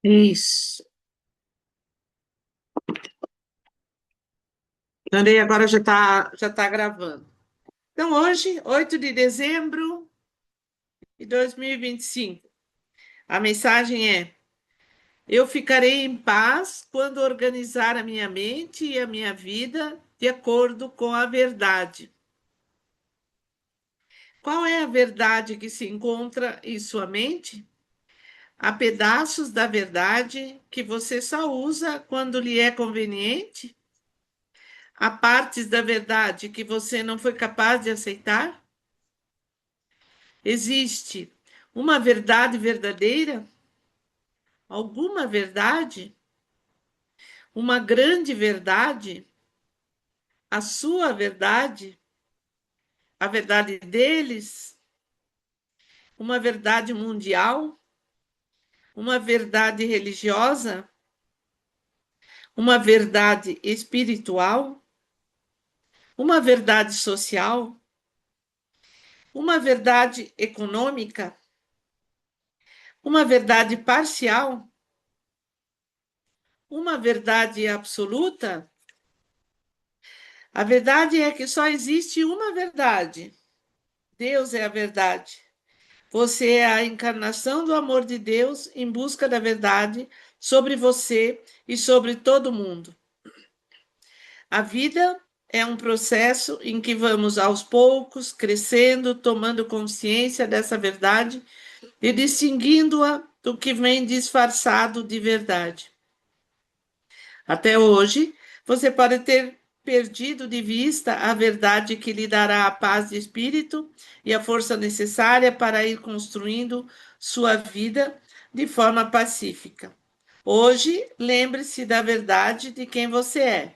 Isso. Andrei, agora já tá gravando. Então, hoje, 8 de dezembro de 2025, a mensagem é: eu ficarei em paz quando organizar a minha mente e a minha vida de acordo com a verdade. Qual é a verdade que se encontra em sua mente? Há pedaços da verdade que você só usa quando lhe é conveniente? Há partes da verdade que você não foi capaz de aceitar? Existe uma verdade verdadeira? Alguma verdade? Uma grande verdade? A sua verdade? A verdade deles? Uma verdade mundial? Uma verdade religiosa? Uma verdade espiritual? Uma verdade social? Uma verdade econômica? Uma verdade parcial? Uma verdade absoluta? A verdade é que só existe uma verdade. Deus é a verdade. Você é a encarnação do amor de Deus em busca da verdade sobre você e sobre todo mundo. A vida é um processo em que vamos aos poucos crescendo, tomando consciência dessa verdade e distinguindo-a do que vem disfarçado de verdade. Até hoje, você pode ter perdido de vista a verdade que lhe dará a paz de espírito e a força necessária para ir construindo sua vida de forma pacífica. Hoje, lembre-se da verdade de quem você é.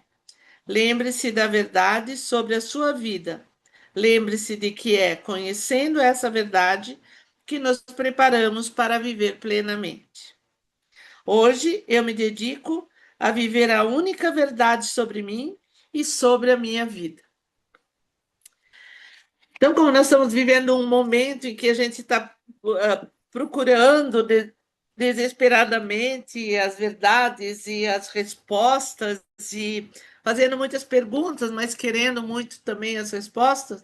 Lembre-se da verdade sobre a sua vida. Lembre-se de que é conhecendo essa verdade que nos preparamos para viver plenamente. Hoje eu me dedico a viver a única verdade sobre mim e sobre a minha vida. Então, como nós estamos vivendo um momento em que a gente está procurando desesperadamente as verdades e as respostas e fazendo muitas perguntas, mas querendo muito também as respostas,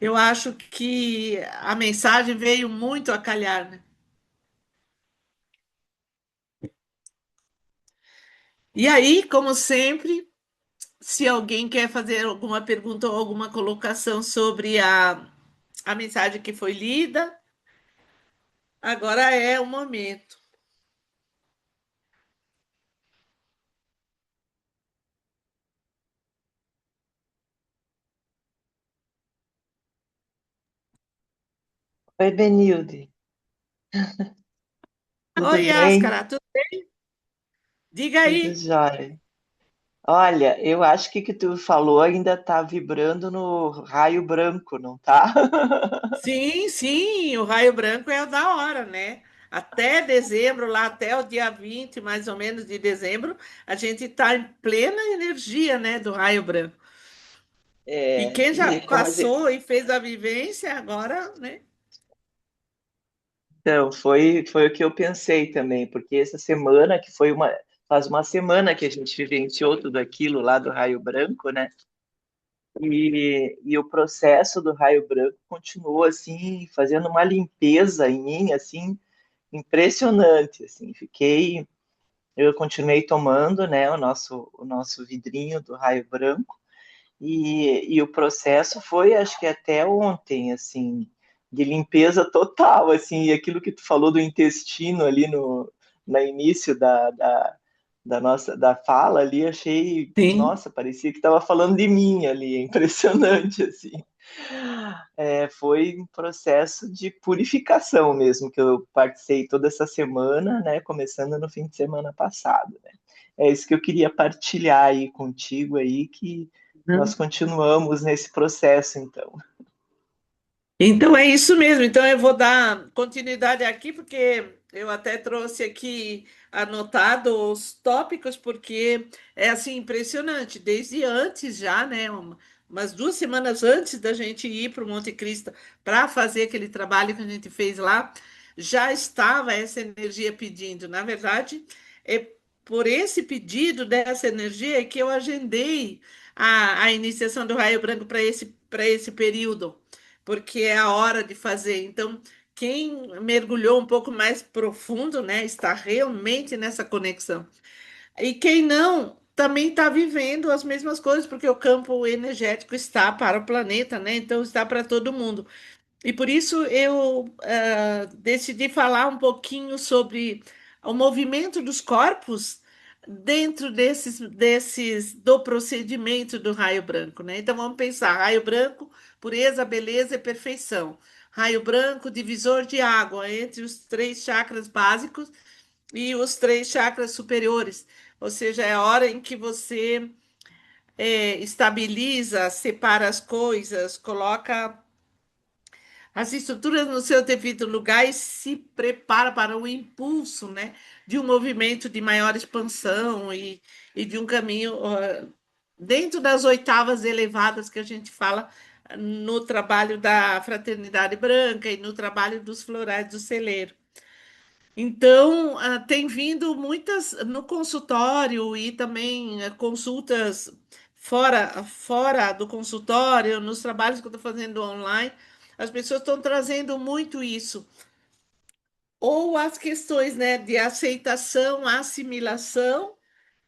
eu acho que a mensagem veio muito a calhar, né? E aí, como sempre, se alguém quer fazer alguma pergunta ou alguma colocação sobre a mensagem que foi lida, agora é o momento. Oi, Benilde, tudo Oi, bem? Ascara, diga Tudo aí. jóia. Olha, eu acho que tu falou ainda tá vibrando no raio branco, não tá? Sim, sim, o raio branco é o da hora, né? Até dezembro, lá até o dia 20 mais ou menos, de dezembro, a gente está em plena energia, né, do raio branco. E É, quem já mas passou e fez a vivência, agora, né? então foi o que eu pensei também, porque essa semana que faz uma semana que a gente vivenciou tudo aquilo lá do raio branco, né? E o processo do raio branco continuou assim, fazendo uma limpeza em mim, assim, impressionante, assim. Eu continuei tomando, né, o nosso vidrinho do raio branco, e o processo foi, acho que até ontem, assim, de limpeza total, assim, e aquilo que tu falou do intestino ali no início da fala ali, achei, Sim. nossa, parecia que estava falando de mim ali, é impressionante, assim. Foi um processo de purificação mesmo, que eu participei toda essa semana, né, começando no fim de semana passado, né. É isso que eu queria partilhar aí contigo aí, que nós continuamos nesse processo, então. Então é isso mesmo. Então eu vou dar continuidade aqui, porque eu até trouxe aqui anotado os tópicos, porque é assim impressionante. Desde antes já, né? Umas 2 semanas antes da gente ir para o Monte Cristo para fazer aquele trabalho que a gente fez lá, já estava essa energia pedindo. Na verdade, é por esse pedido dessa energia que eu agendei a iniciação do Raio Branco para esse período, porque é a hora de fazer. Então, quem mergulhou um pouco mais profundo, né, está realmente nessa conexão. E quem não, também está vivendo as mesmas coisas, porque o campo energético está para o planeta, né? Então está para todo mundo. E por isso eu decidi falar um pouquinho sobre o movimento dos corpos dentro desses do procedimento do raio branco, né? Então vamos pensar, raio branco, pureza, beleza e perfeição. Raio branco, divisor de água entre os três chakras básicos e os três chakras superiores. Ou seja, é a hora em que você estabiliza, separa as coisas, coloca as estruturas no seu devido lugar e se prepara para o impulso, né, de um movimento de maior expansão e de um caminho dentro das oitavas elevadas que a gente fala no trabalho da fraternidade branca e no trabalho dos florais do celeiro. Então, tem vindo muitas no consultório e também consultas fora do consultório, nos trabalhos que eu estou fazendo online, as pessoas estão trazendo muito isso. Ou as questões, né, de aceitação, assimilação,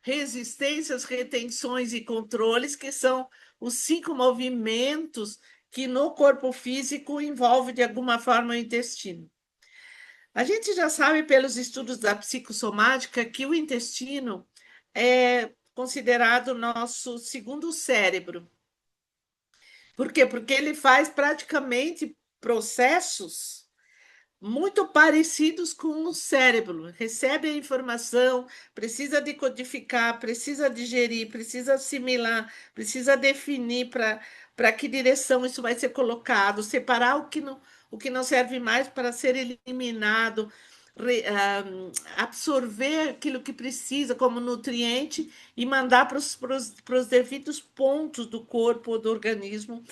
resistências, retenções e controles, que são os cinco movimentos que no corpo físico envolve de alguma forma o intestino. A gente já sabe pelos estudos da psicossomática que o intestino é considerado o nosso segundo cérebro. Por quê? Porque ele faz praticamente processos muito parecidos com o cérebro. Recebe a informação, precisa decodificar, precisa digerir, precisa assimilar, precisa definir para que direção isso vai ser colocado, separar o que não serve mais para ser eliminado, absorver aquilo que precisa como nutriente e mandar para os devidos pontos do corpo ou do organismo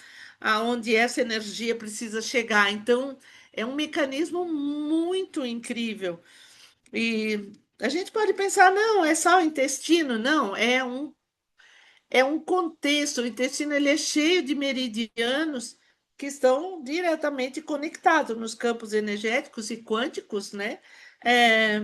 aonde essa energia precisa chegar. Então, é um mecanismo muito incrível. E a gente pode pensar, não, é só o intestino. Não, é um contexto. O intestino ele é cheio de meridianos que estão diretamente conectados nos campos energéticos e quânticos, né? É,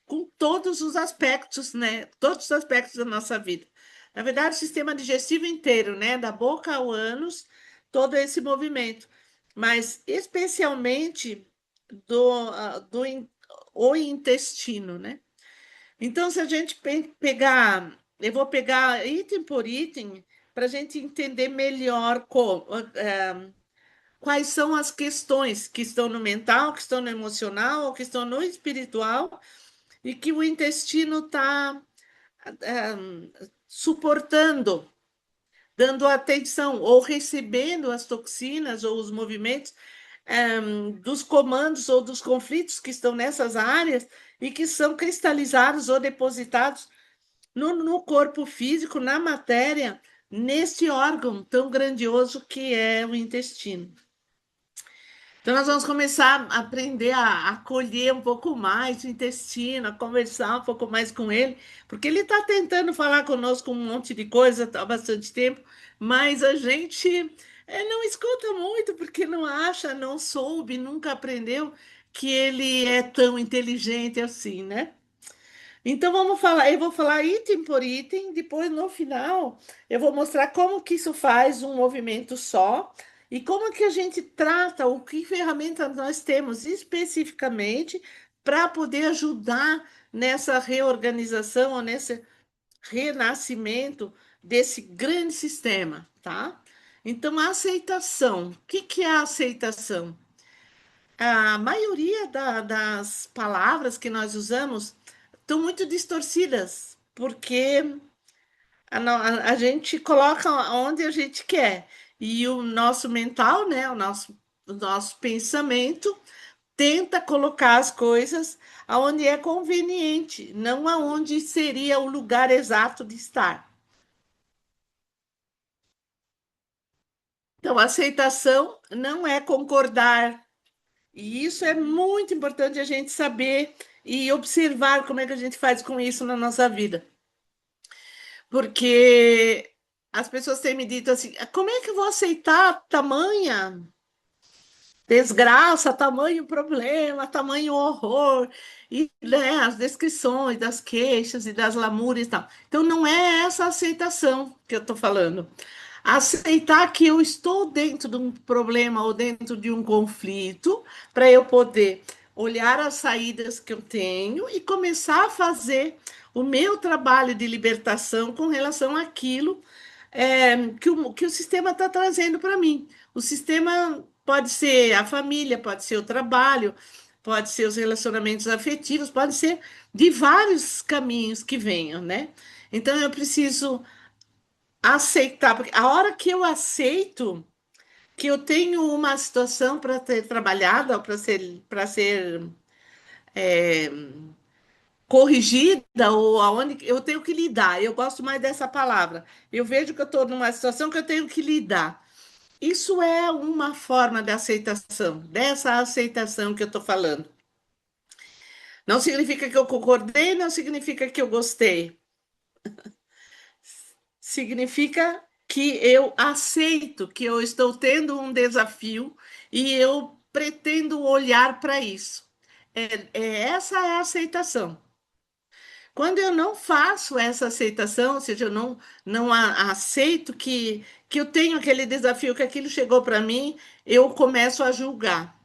com todos os aspectos, né? Todos os aspectos da nossa vida. Na verdade, o sistema digestivo inteiro, né? Da boca ao ânus, todo esse movimento. Mas especialmente o intestino, né? Então, se a gente pegar, eu vou pegar item por item para a gente entender melhor quais são as questões que estão no mental, que estão no emocional, que estão no espiritual e que o intestino está suportando, dando atenção ou recebendo as toxinas ou os movimentos dos comandos ou dos conflitos que estão nessas áreas e que são cristalizados ou depositados no corpo físico, na matéria, nesse órgão tão grandioso que é o intestino. Então, nós vamos começar a aprender a acolher um pouco mais o intestino, a conversar um pouco mais com ele, porque ele está tentando falar conosco um monte de coisa há bastante tempo, mas a gente não escuta muito, porque não acha, não soube, nunca aprendeu que ele é tão inteligente assim, né? Então vamos falar, eu vou falar item por item, depois no final eu vou mostrar como que isso faz um movimento só e como que a gente trata, o que ferramentas nós temos especificamente para poder ajudar nessa reorganização ou nesse renascimento desse grande sistema, tá? Então, a aceitação. O que que é a aceitação? A maioria das palavras que nós usamos estão muito distorcidas, porque a gente coloca onde a gente quer. E o nosso mental, né, o nosso pensamento, tenta colocar as coisas aonde é conveniente, não aonde seria o lugar exato de estar. Então, aceitação não é concordar, E isso é muito importante a gente saber e observar como é que a gente faz com isso na nossa vida. Porque as pessoas têm me dito assim: como é que eu vou aceitar tamanha desgraça, tamanho problema, tamanho horror, e né, as descrições das queixas e das lamúrias e tal. Então, não é essa aceitação que eu estou falando. Aceitar que eu estou dentro de um problema ou dentro de um conflito, para eu poder olhar as saídas que eu tenho e começar a fazer o meu trabalho de libertação com relação àquilo que o sistema está trazendo para mim. O sistema pode ser a família, pode ser o trabalho, pode ser os relacionamentos afetivos, pode ser de vários caminhos que venham, né? Então eu preciso aceitar, porque a hora que eu aceito que eu tenho uma situação para ser trabalhada, para ser corrigida, ou aonde eu tenho que lidar, eu gosto mais dessa palavra. Eu vejo que eu estou numa situação que eu tenho que lidar. Isso é uma forma de aceitação, dessa aceitação que eu estou falando. Não significa que eu concordei, não significa que eu gostei. Significa que eu aceito que eu estou tendo um desafio e eu pretendo olhar para isso. Essa é a aceitação. Quando eu não faço essa aceitação, ou seja, eu não aceito que eu tenho aquele desafio, que aquilo chegou para mim, eu começo a julgar.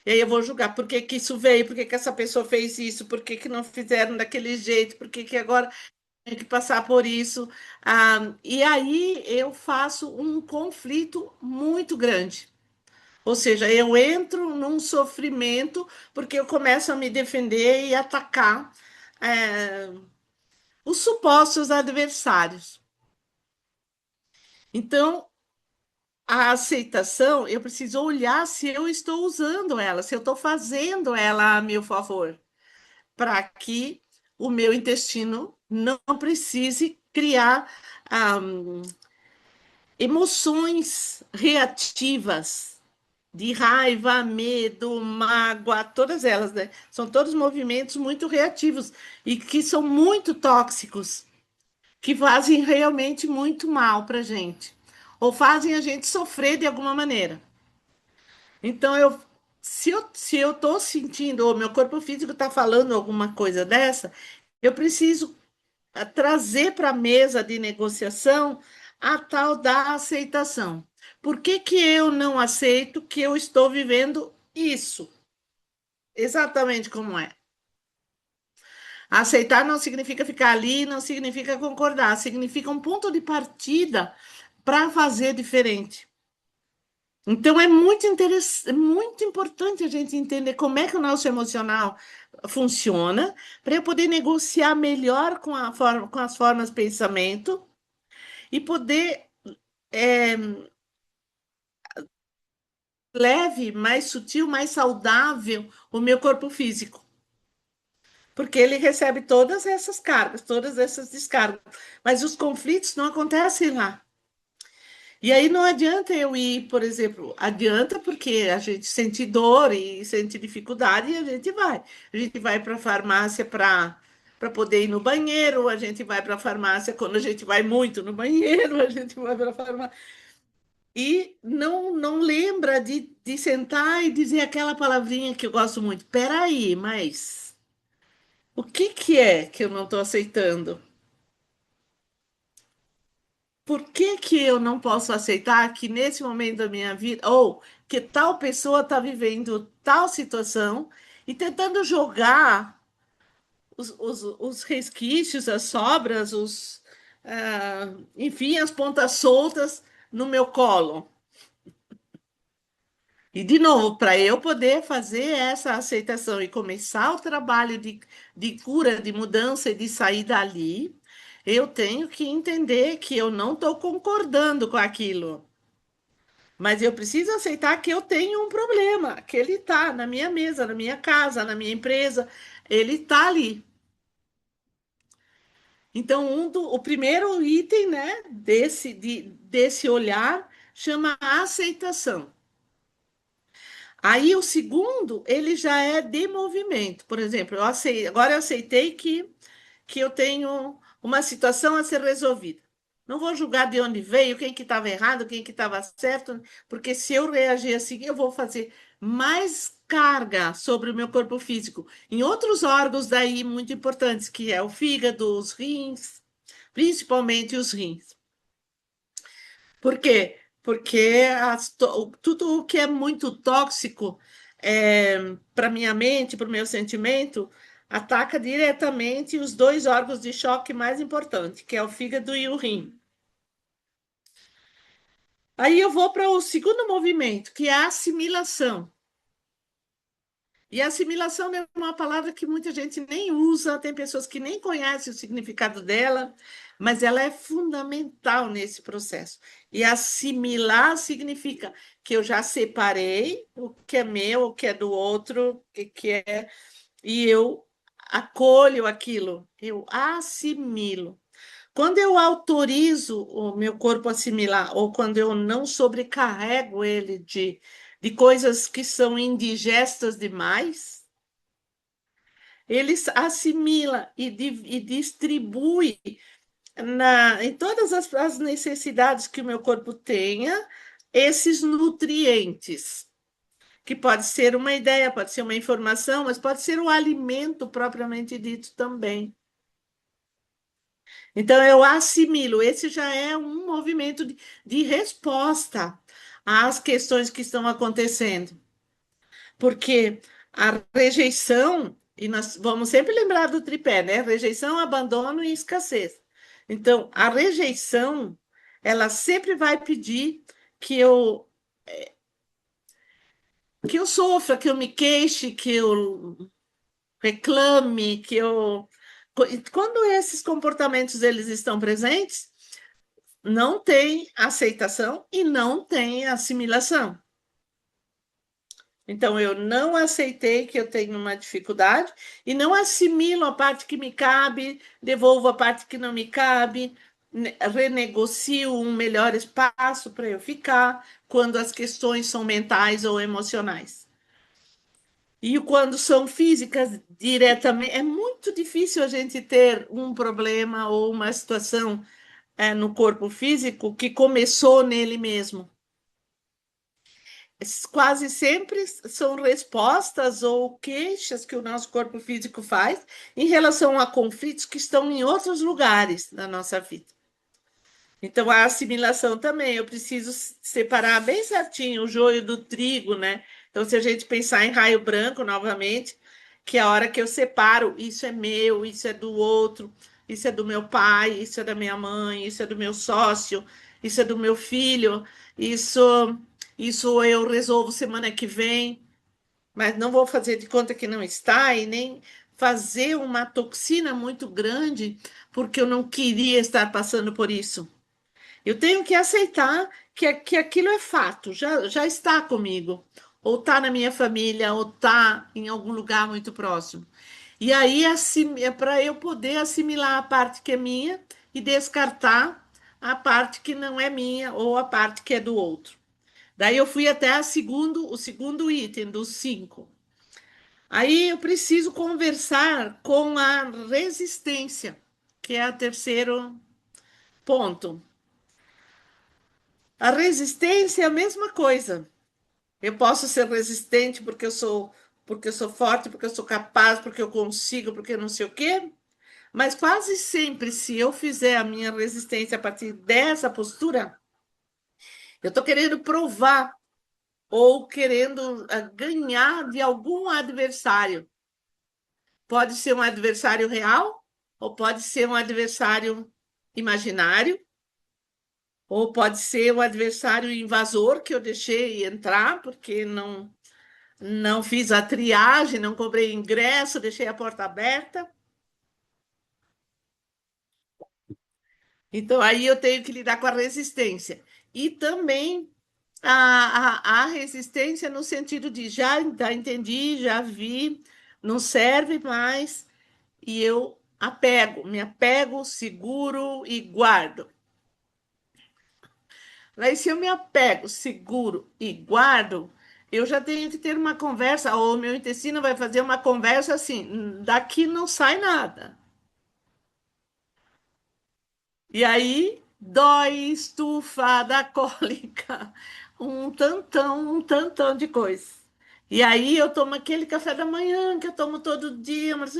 E aí eu vou julgar por que que isso veio, por que que essa pessoa fez isso, por que que não fizeram daquele jeito, por que que agora tem que passar por isso. E aí eu faço um conflito muito grande. Ou seja, eu entro num sofrimento porque eu começo a me defender e atacar é, os supostos adversários. Então, a aceitação, eu preciso olhar se eu estou usando ela, se eu estou fazendo ela a meu favor, para que o meu intestino não precise criar emoções reativas de raiva, medo, mágoa, todas elas, né? São todos movimentos muito reativos e que são muito tóxicos, que fazem realmente muito mal para a gente, ou fazem a gente sofrer de alguma maneira. Então, se eu estou sentindo, ou meu corpo físico está falando alguma coisa dessa, eu preciso trazer para a mesa de negociação a tal da aceitação. Por que que eu não aceito que eu estou vivendo isso? Exatamente como é. Aceitar não significa ficar ali, não significa concordar, significa um ponto de partida para fazer diferente. Então é muito interessante, muito importante a gente entender como é que o nosso emocional funciona, para eu poder negociar melhor com a forma, com as formas de pensamento e poder leve, mais sutil, mais saudável o meu corpo físico, porque ele recebe todas essas cargas, todas essas descargas, mas os conflitos não acontecem lá. E aí não adianta eu ir, por exemplo, adianta porque a gente sente dor e sente dificuldade e a gente vai. A gente vai para a farmácia para poder ir no banheiro, a gente vai para a farmácia quando a gente vai muito no banheiro, a gente vai para a farmácia e não lembra de sentar e dizer aquela palavrinha que eu gosto muito. Peraí, mas o que que é que eu não estou aceitando? Por que que eu não posso aceitar que nesse momento da minha vida, ou que tal pessoa está vivendo tal situação e tentando jogar os resquícios, as sobras, enfim, as pontas soltas no meu colo? E, de novo, para eu poder fazer essa aceitação e começar o trabalho de cura, de mudança e de sair dali, eu tenho que entender que eu não estou concordando com aquilo. Mas eu preciso aceitar que eu tenho um problema, que ele está na minha mesa, na minha casa, na minha empresa, ele está ali. Então, o primeiro item, né, desse olhar chama aceitação. Aí o segundo, ele já é de movimento. Por exemplo, agora eu aceitei que eu tenho uma situação a ser resolvida. Não vou julgar de onde veio, quem que estava errado, quem que estava certo, porque se eu reagir assim, eu vou fazer mais carga sobre o meu corpo físico em outros órgãos daí muito importantes, que é o fígado, os rins, principalmente os rins. Por quê? Porque tudo o que é muito tóxico para minha mente, para o meu sentimento, ataca diretamente os dois órgãos de choque mais importantes, que é o fígado e o rim. Aí eu vou para o segundo movimento, que é a assimilação. E assimilação é uma palavra que muita gente nem usa, tem pessoas que nem conhecem o significado dela, mas ela é fundamental nesse processo. E assimilar significa que eu já separei o que é meu, o que é do outro, e eu acolho aquilo, eu assimilo. Quando eu autorizo o meu corpo a assimilar, ou quando eu não sobrecarrego ele de coisas que são indigestas demais, ele assimila e distribui em todas as necessidades que o meu corpo tenha esses nutrientes, que pode ser uma ideia, pode ser uma informação, mas pode ser o alimento propriamente dito também. Então, eu assimilo. Esse já é um movimento de resposta às questões que estão acontecendo. Porque a rejeição, e nós vamos sempre lembrar do tripé, né? Rejeição, abandono e escassez. Então, a rejeição, ela sempre vai pedir que eu, que eu sofra, que eu me queixe, que eu reclame, que eu. Quando esses comportamentos eles estão presentes, não tem aceitação e não tem assimilação. Então, eu não aceitei que eu tenho uma dificuldade e não assimilo a parte que me cabe, devolvo a parte que não me cabe, renegocio um melhor espaço para eu ficar quando as questões são mentais ou emocionais. E quando são físicas diretamente, é muito difícil a gente ter um problema ou uma situação no corpo físico que começou nele mesmo. Quase sempre são respostas ou queixas que o nosso corpo físico faz em relação a conflitos que estão em outros lugares da nossa vida. Então, a assimilação também, eu preciso separar bem certinho o joio do trigo, né? Então, se a gente pensar em raio branco novamente, que é a hora que eu separo, isso é meu, isso é do outro, isso é do meu pai, isso é da minha mãe, isso é do meu sócio, isso é do meu filho, isso, isso eu resolvo semana que vem, mas não vou fazer de conta que não está e nem fazer uma toxina muito grande, porque eu não queria estar passando por isso. Eu tenho que aceitar que aquilo é fato, já está comigo, ou está na minha família, ou está em algum lugar muito próximo. E aí assim, é para eu poder assimilar a parte que é minha e descartar a parte que não é minha ou a parte que é do outro. Daí eu fui até o segundo item dos cinco. Aí eu preciso conversar com a resistência, que é o terceiro ponto. A resistência é a mesma coisa. Eu posso ser resistente porque eu sou forte, porque eu sou capaz, porque eu consigo, porque eu não sei o quê. Mas quase sempre, se eu fizer a minha resistência a partir dessa postura, eu estou querendo provar ou querendo ganhar de algum adversário. Pode ser um adversário real, ou pode ser um adversário imaginário, ou pode ser um adversário invasor que eu deixei entrar porque não fiz a triagem, não comprei ingresso, deixei a porta aberta. Então, aí eu tenho que lidar com a resistência. E também a resistência no sentido de já entendi, já vi, não serve mais, e eu me apego, seguro e guardo. Aí, se eu me apego, seguro e guardo, eu já tenho que ter uma conversa, ou o meu intestino vai fazer uma conversa assim, daqui não sai nada. E aí, dói, estufa, dá cólica, um tantão de coisa. E aí eu tomo aquele café da manhã que eu tomo todo dia, mas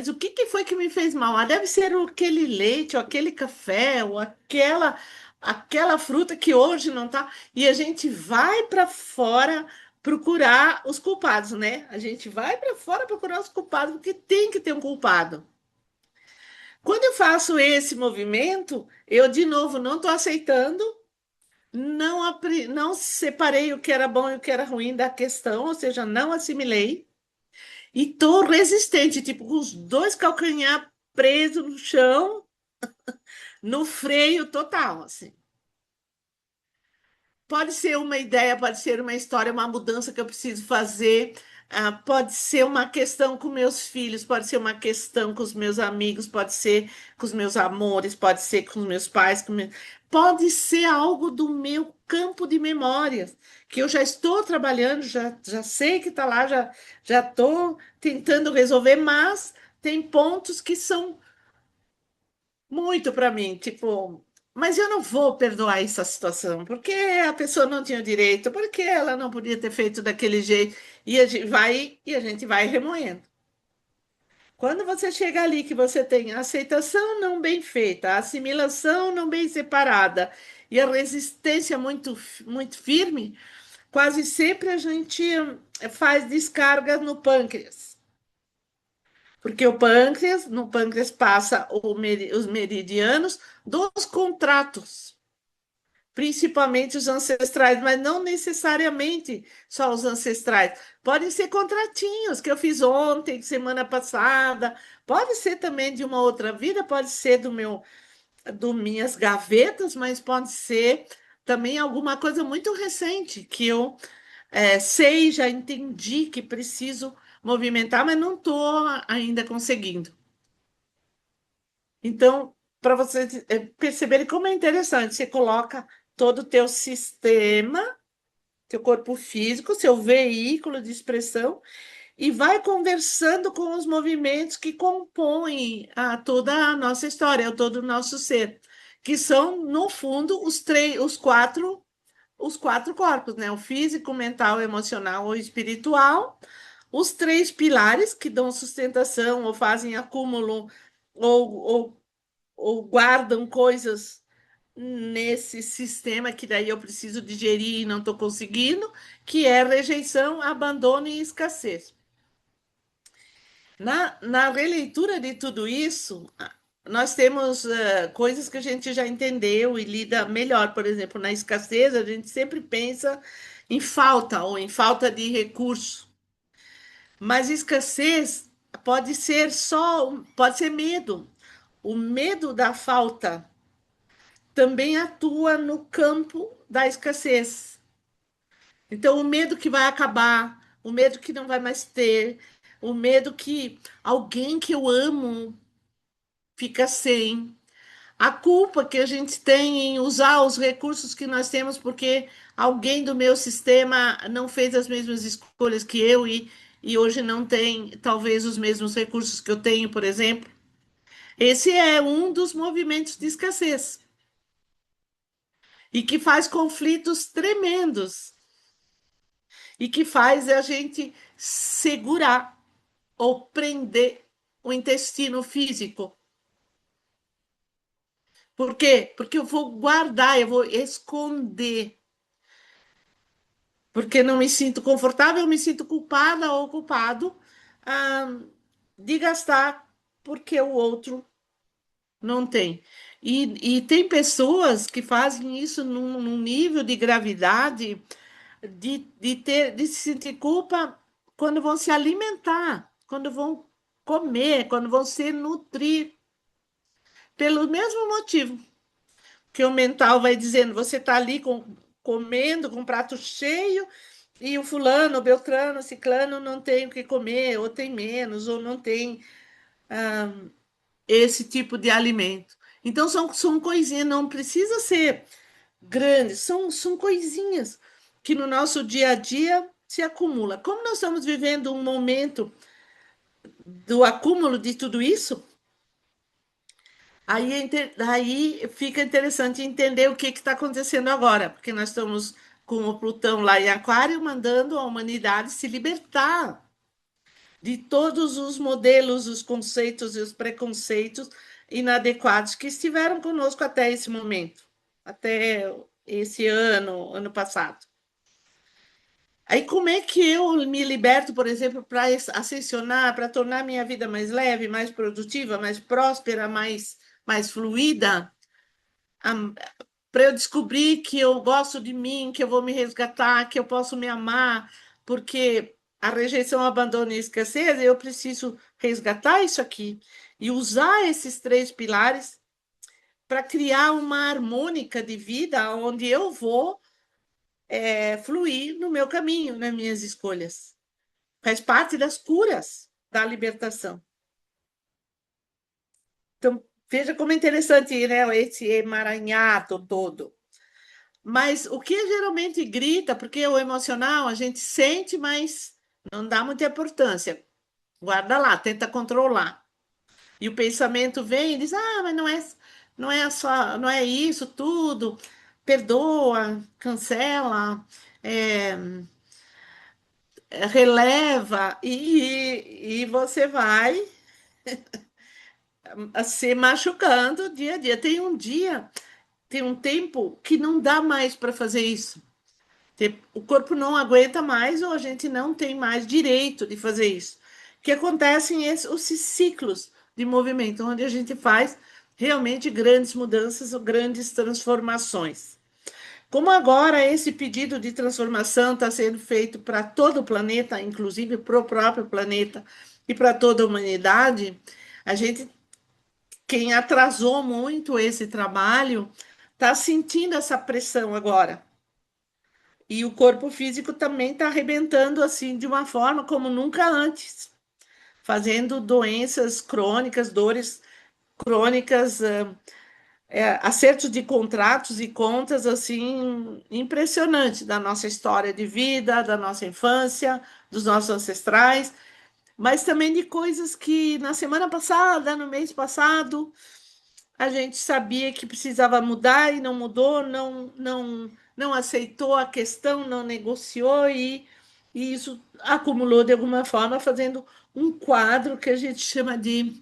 o que que foi que me fez mal? Ah, deve ser aquele leite, ou aquele café, ou aquela fruta que hoje não tá. E a gente vai para fora procurar os culpados, né? A gente vai para fora procurar os culpados, porque tem que ter um culpado. Quando eu faço esse movimento, eu de novo não estou aceitando, não separei o que era bom e o que era ruim da questão, ou seja, não assimilei. E tô resistente, tipo, com os dois calcanhar presos no chão, no freio total, assim. Pode ser uma ideia, pode ser uma história, uma mudança que eu preciso fazer. Pode ser uma questão com meus filhos, pode ser uma questão com os meus amigos, pode ser com os meus amores, pode ser com os meus pais, pode ser algo do meu campo de memórias, que eu já estou trabalhando, já sei que está lá, já estou tentando resolver, mas tem pontos que são muito para mim, tipo, mas eu não vou perdoar essa situação, porque a pessoa não tinha o direito, porque ela não podia ter feito daquele jeito, e a gente vai remoendo. Quando você chega ali que você tem a aceitação não bem feita, a assimilação não bem separada e a resistência muito firme, quase sempre a gente faz descarga no pâncreas. Porque no pâncreas passa os meridianos dos contratos, principalmente os ancestrais, mas não necessariamente só os ancestrais. Podem ser contratinhos que eu fiz ontem, semana passada, pode ser também de uma outra vida, pode ser do minhas gavetas, mas pode ser também alguma coisa muito recente que eu sei, já entendi que preciso movimentar, mas não estou ainda conseguindo. Então, para vocês perceberem como é interessante, você coloca todo o teu sistema, teu corpo físico, seu veículo de expressão, e vai conversando com os movimentos que compõem toda a nossa história, todo o nosso ser, que são, no fundo, os quatro corpos, né? O físico, mental, emocional ou espiritual, os três pilares que dão sustentação ou fazem acúmulo ou ou guardam coisas nesse sistema que daí eu preciso digerir e não estou conseguindo, que é rejeição, abandono e escassez. Na releitura de tudo isso, nós temos coisas que a gente já entendeu e lida melhor. Por exemplo, na escassez, a gente sempre pensa em falta ou em falta de recurso. Mas escassez pode ser medo. O medo da falta também atua no campo da escassez. Então, o medo que vai acabar, o medo que não vai mais ter, o medo que alguém que eu amo fica sem, a culpa que a gente tem em usar os recursos que nós temos porque alguém do meu sistema não fez as mesmas escolhas que eu e hoje não tem, talvez, os mesmos recursos que eu tenho, por exemplo. Esse é um dos movimentos de escassez e que faz conflitos tremendos e que faz a gente segurar ou prender o intestino físico. Por quê? Porque eu vou guardar, eu vou esconder, porque não me sinto confortável, eu me sinto culpada ou culpado ah, de gastar porque o outro não tem. E tem pessoas que fazem isso num nível de gravidade de se sentir culpa quando vão se alimentar, quando vão comer, quando vão se nutrir, pelo mesmo motivo que o mental vai dizendo, você está ali comendo com um prato cheio e o fulano, o Beltrano, o Ciclano não tem o que comer, ou tem menos, ou não tem esse tipo de alimento. Então são coisinhas, não precisa ser grandes, são coisinhas. que no nosso dia a dia se acumula. Como nós estamos vivendo um momento do acúmulo de tudo isso, aí fica interessante entender o que está acontecendo agora, porque nós estamos com o Plutão lá em Aquário mandando a humanidade se libertar de todos os modelos, os conceitos e os preconceitos inadequados que estiveram conosco até esse momento, até esse ano passado. Aí, como é que eu me liberto, por exemplo, para ascensionar, para tornar minha vida mais leve, mais produtiva, mais próspera, mais fluida? Para eu descobrir que eu gosto de mim, que eu vou me resgatar, que eu posso me amar, porque a rejeição, o abandono e a escassez, eu preciso resgatar isso aqui e usar esses três pilares para criar uma harmônica de vida onde eu vou fluir no meu caminho, nas minhas escolhas. Faz parte das curas da libertação. Então, veja como é interessante, né, esse emaranhado todo. Mas o que geralmente grita, porque o emocional a gente sente, mas não dá muita importância. Guarda lá, tenta controlar. E o pensamento vem e diz: "Ah, mas não é isso tudo. Perdoa, cancela, é, releva", e você vai se machucando dia a dia. Tem um tempo que não dá mais para fazer isso. O corpo não aguenta mais ou a gente não tem mais direito de fazer isso. Que acontecem os ciclos de movimento, onde a gente faz realmente grandes mudanças ou grandes transformações. Como agora esse pedido de transformação está sendo feito para todo o planeta, inclusive para o próprio planeta e para toda a humanidade, a gente, quem atrasou muito esse trabalho, está sentindo essa pressão agora. E o corpo físico também está arrebentando assim de uma forma como nunca antes, fazendo doenças crônicas, dores crônicas, acertos de contratos e contas assim impressionantes da nossa história de vida, da nossa infância, dos nossos ancestrais, mas também de coisas que na semana passada, no mês passado, a gente sabia que precisava mudar e não mudou, não aceitou a questão, não negociou e isso acumulou de alguma forma, fazendo um quadro que a gente chama de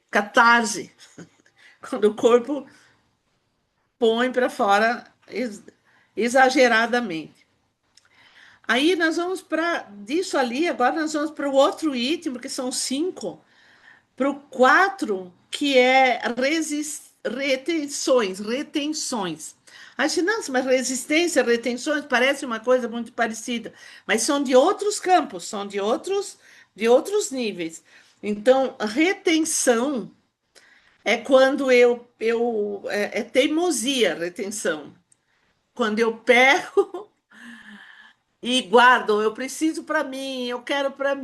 catarse, quando o corpo põe para fora exageradamente. Aí nós vamos para disso ali, agora nós vamos para o outro item, porque são cinco, para o 4, que é retenções. Acho, nossa, mas resistência, retenções, parece uma coisa muito parecida, mas são de outros campos, são de outros níveis. Então, retenção é quando é teimosia, retenção. Quando eu pego e guardo, eu preciso para mim, eu quero a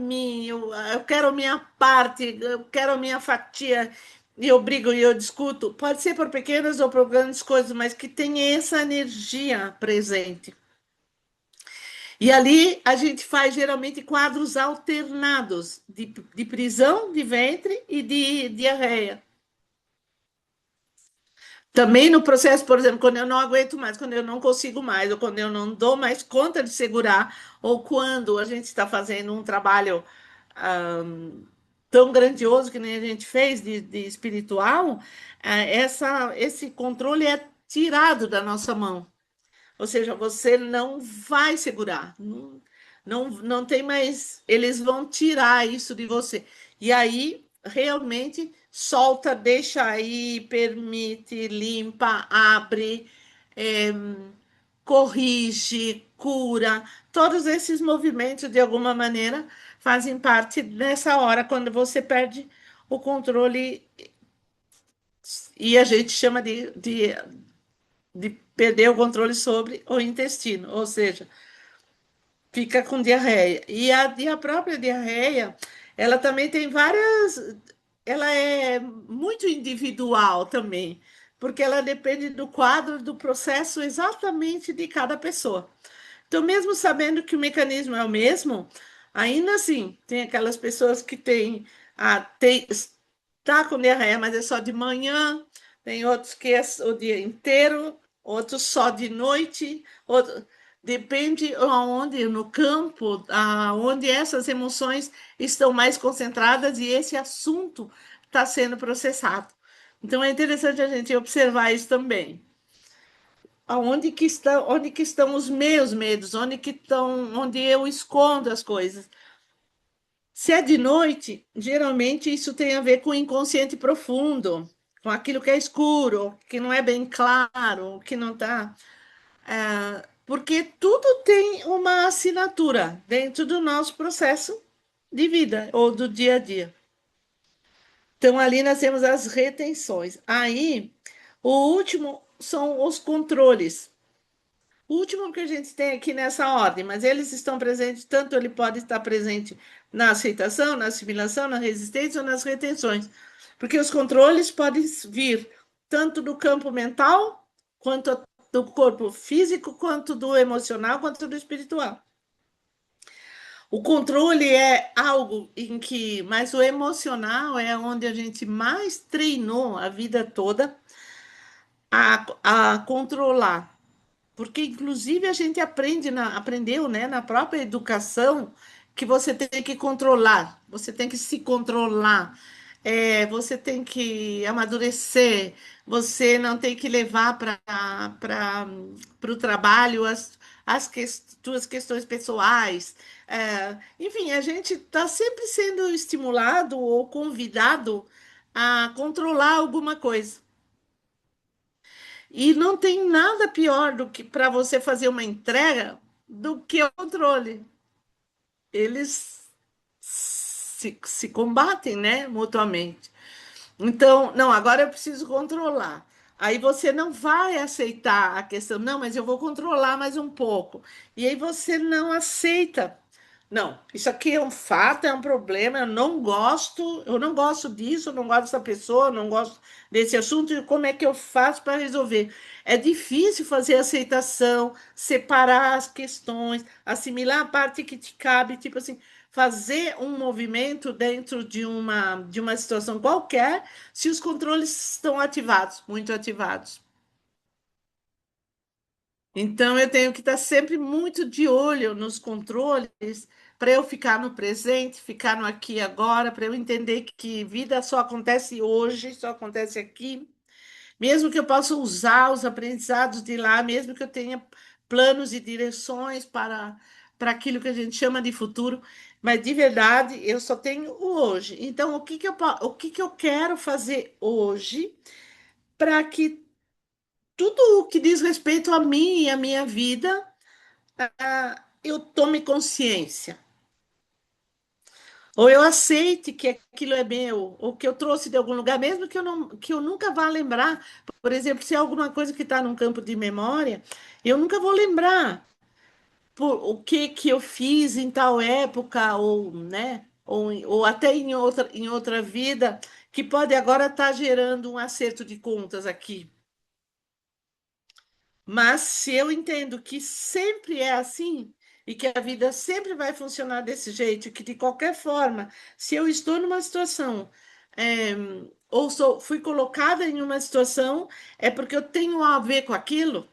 minha parte, eu quero a minha fatia, e eu brigo e eu discuto. Pode ser por pequenas ou por grandes coisas, mas que tem essa energia presente. E ali a gente faz geralmente quadros alternados de prisão de ventre e de diarreia. Também no processo, por exemplo, quando eu não aguento mais, quando eu não consigo mais, ou quando eu não dou mais conta de segurar, ou quando a gente está fazendo um trabalho tão grandioso que nem a gente fez de espiritual, esse controle é tirado da nossa mão. Ou seja, você não vai segurar, não tem mais. Eles vão tirar isso de você. E aí, realmente, solta, deixa aí, permite, limpa, abre, é, corrige, cura. Todos esses movimentos, de alguma maneira, fazem parte dessa hora, quando você perde o controle, e a gente chama de perder o controle sobre o intestino, ou seja, fica com diarreia. E a própria diarreia, ela também tem várias. Ela é muito individual também, porque ela depende do quadro, do processo exatamente de cada pessoa. Então, mesmo sabendo que o mecanismo é o mesmo, ainda assim, tem aquelas pessoas que têm, está com diarreia, mas é só de manhã, tem outros que é o dia inteiro, outros só de noite, outro, depende aonde, no campo, aonde essas emoções estão mais concentradas e esse assunto está sendo processado. Então, é interessante a gente observar isso também. Onde que estão os meus medos? Onde que estão, onde eu escondo as coisas? Se é de noite, geralmente isso tem a ver com o inconsciente profundo, com aquilo que é escuro, que não é bem claro, que não está. Porque tudo tem uma assinatura dentro do nosso processo de vida ou do dia a dia. Então, ali nós temos as retenções. Aí, o último são os controles. O último que a gente tem aqui nessa ordem, mas eles estão presentes, tanto ele pode estar presente na aceitação, na assimilação, na resistência ou nas retenções. Porque os controles podem vir tanto do campo mental, quanto do corpo físico, quanto do emocional, quanto do espiritual. O controle é algo em que, mas o emocional é onde a gente mais treinou a vida toda a controlar. Porque, inclusive, a gente aprendeu, né, na própria educação que você tem que controlar, você tem que se controlar, você tem que amadurecer, você não tem que levar para o trabalho tuas questões pessoais. Enfim, a gente está sempre sendo estimulado ou convidado a controlar alguma coisa. E não tem nada pior do que para você fazer uma entrega do que o controle. Eles se combatem, né, mutuamente. Então, não, agora eu preciso controlar. Aí você não vai aceitar a questão, não, mas eu vou controlar mais um pouco. E aí você não aceita. Não, isso aqui é um fato, é um problema, eu não gosto disso, eu não gosto dessa pessoa, eu não gosto desse assunto, e como é que eu faço para resolver? É difícil fazer aceitação, separar as questões, assimilar a parte que te cabe, tipo assim, fazer um movimento dentro de uma situação qualquer, se os controles estão ativados, muito ativados. Então, eu tenho que estar sempre muito de olho nos controles para eu ficar no presente, ficar no aqui e agora, para eu entender que vida só acontece hoje, só acontece aqui. Mesmo que eu possa usar os aprendizados de lá, mesmo que eu tenha planos e direções para aquilo que a gente chama de futuro, mas de verdade eu só tenho o hoje. Então, o que que eu quero fazer hoje para que tudo o que diz respeito a mim e a minha vida, eu tome consciência. Ou eu aceite que aquilo é meu, ou que eu trouxe de algum lugar, mesmo que eu nunca vá lembrar. Por exemplo, se é alguma coisa que está num campo de memória, eu nunca vou lembrar o que que eu fiz em tal época, ou, né, ou até em outra vida, que pode agora estar gerando um acerto de contas aqui. Mas se eu entendo que sempre é assim e que a vida sempre vai funcionar desse jeito, que de qualquer forma, se eu estou numa situação, é, fui colocada em uma situação, é porque eu tenho a ver com aquilo,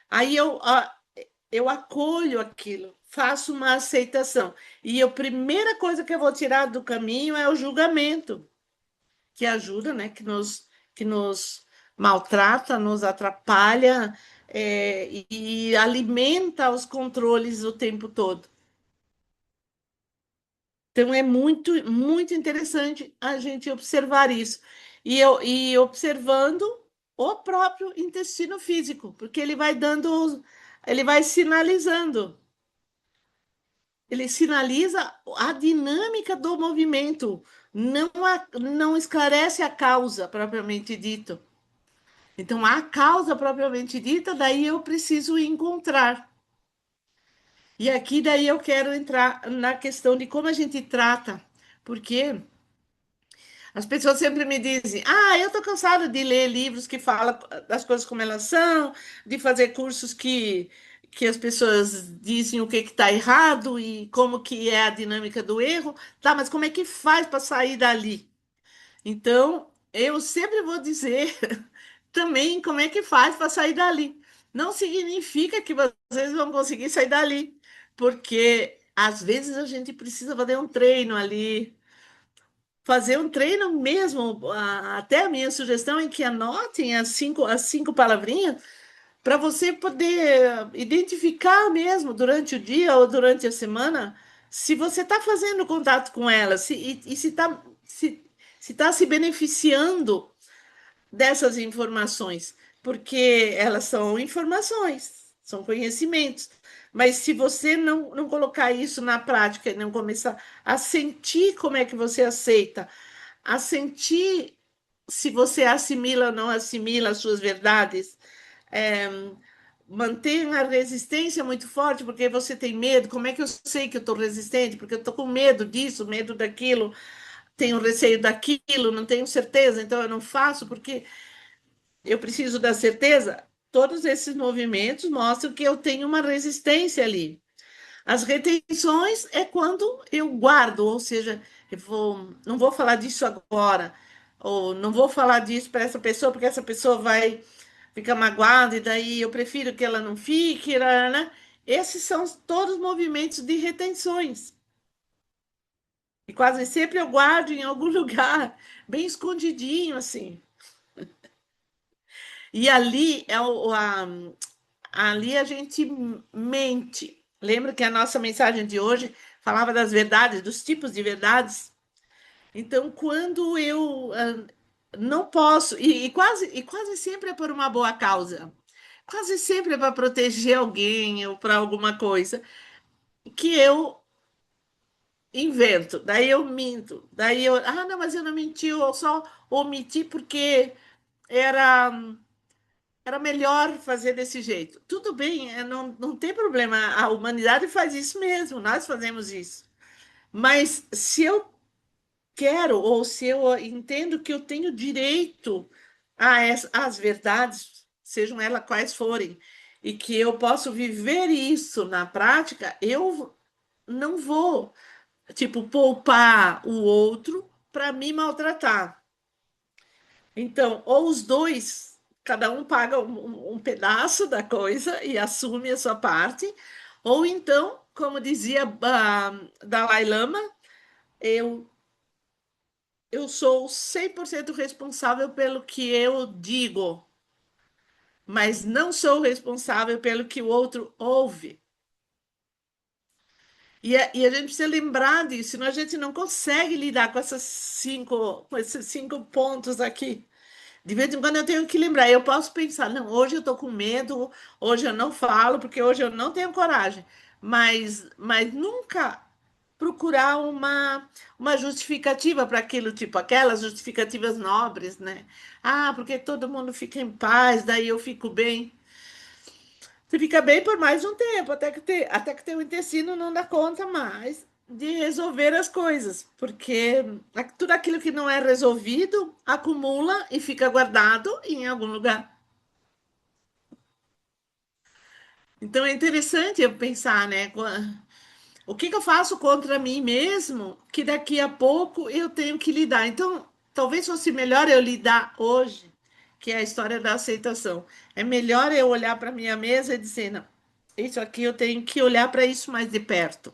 aí eu acolho aquilo, faço uma aceitação. E a primeira coisa que eu vou tirar do caminho é o julgamento, que ajuda, né? Que nos maltrata, nos atrapalha, e alimenta os controles o tempo todo. Então é muito interessante a gente observar isso. E observando o próprio intestino físico, porque ele vai sinalizando. Ele sinaliza a dinâmica do movimento, não esclarece a causa propriamente dito. Então, a causa propriamente dita, daí eu preciso encontrar. E aqui daí eu quero entrar na questão de como a gente trata, porque As pessoas sempre me dizem: Ah, eu estou cansada de ler livros que falam das coisas como elas são, de fazer cursos que as pessoas dizem o que está errado e como que é a dinâmica do erro. Tá, mas como é que faz para sair dali? Então, eu sempre vou dizer também como é que faz para sair dali. Não significa que vocês vão conseguir sair dali, porque às vezes a gente precisa fazer um treino ali, fazer um treino mesmo. Até a minha sugestão é que anotem as cinco palavrinhas para você poder identificar mesmo durante o dia ou durante a semana se você está fazendo contato com elas e se tá se beneficiando dessas informações, porque elas são informações, são conhecimentos. Mas se você não colocar isso na prática e não começar a sentir como é que você aceita, a sentir se você assimila ou não assimila as suas verdades, é, mantenha a resistência muito forte, porque você tem medo. Como é que eu sei que eu estou resistente? Porque eu estou com medo disso, medo daquilo, tenho receio daquilo, não tenho certeza, então eu não faço, porque eu preciso da certeza. Todos esses movimentos mostram que eu tenho uma resistência ali. As retenções é quando eu guardo, ou seja, não vou falar disso agora, ou não vou falar disso para essa pessoa, porque essa pessoa vai ficar magoada, e daí eu prefiro que ela não fique, né? Esses são todos movimentos de retenções. E quase sempre eu guardo em algum lugar, bem escondidinho, assim. E ali ali a gente mente. Lembra que a nossa mensagem de hoje falava das verdades, dos tipos de verdades? Então, quando eu não posso, e quase sempre é por uma boa causa, quase sempre é para proteger alguém ou para alguma coisa, que eu invento, daí eu minto, não, mas eu não menti, eu só omiti porque era. Era melhor fazer desse jeito. Tudo bem, não tem problema. A humanidade faz isso mesmo, nós fazemos isso. Mas se eu quero, ou se eu entendo que eu tenho direito às verdades, sejam elas quais forem, e que eu posso viver isso na prática, eu não vou, tipo, poupar o outro para me maltratar. Então, ou os dois, cada um paga um pedaço da coisa e assume a sua parte, ou então, como dizia Dalai Lama, eu, eu sou 100% responsável pelo que eu digo, mas não sou responsável pelo que o outro ouve. E a gente precisa lembrar disso, senão a gente não consegue lidar com esses cinco pontos aqui. De vez em quando eu tenho que lembrar. Eu posso pensar, não, hoje eu estou com medo, hoje eu não falo, porque hoje eu não tenho coragem. Mas nunca procurar uma justificativa para aquilo, tipo aquelas justificativas nobres, né? Ah, porque todo mundo fica em paz, daí eu fico bem. Você fica bem por mais um tempo, até que teu intestino não dá conta mais de resolver as coisas, porque tudo aquilo que não é resolvido acumula e fica guardado em algum lugar. Então é interessante eu pensar, né? O que que eu faço contra mim mesmo que daqui a pouco eu tenho que lidar? Então, talvez fosse melhor eu lidar hoje, que é a história da aceitação. É melhor eu olhar para minha mesa e dizer, não, isso aqui eu tenho que olhar para isso mais de perto.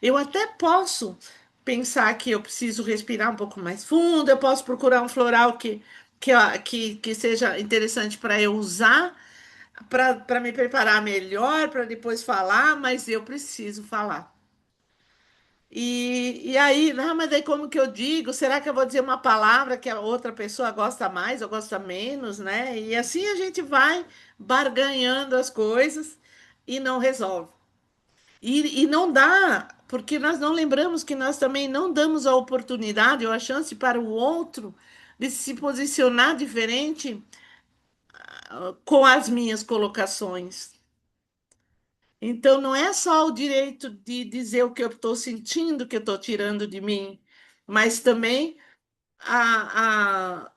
Eu até posso pensar que eu preciso respirar um pouco mais fundo, eu posso procurar um floral que seja interessante para eu usar, para me preparar melhor, para depois falar, mas eu preciso falar. E aí, não, mas daí como que eu digo? Será que eu vou dizer uma palavra que a outra pessoa gosta mais ou gosta menos, né? E assim a gente vai barganhando as coisas e não resolve. E não dá, porque nós não lembramos que nós também não damos a oportunidade ou a chance para o outro de se posicionar diferente com as minhas colocações. Então, não é só o direito de dizer o que eu estou sentindo que eu estou tirando de mim, mas também a,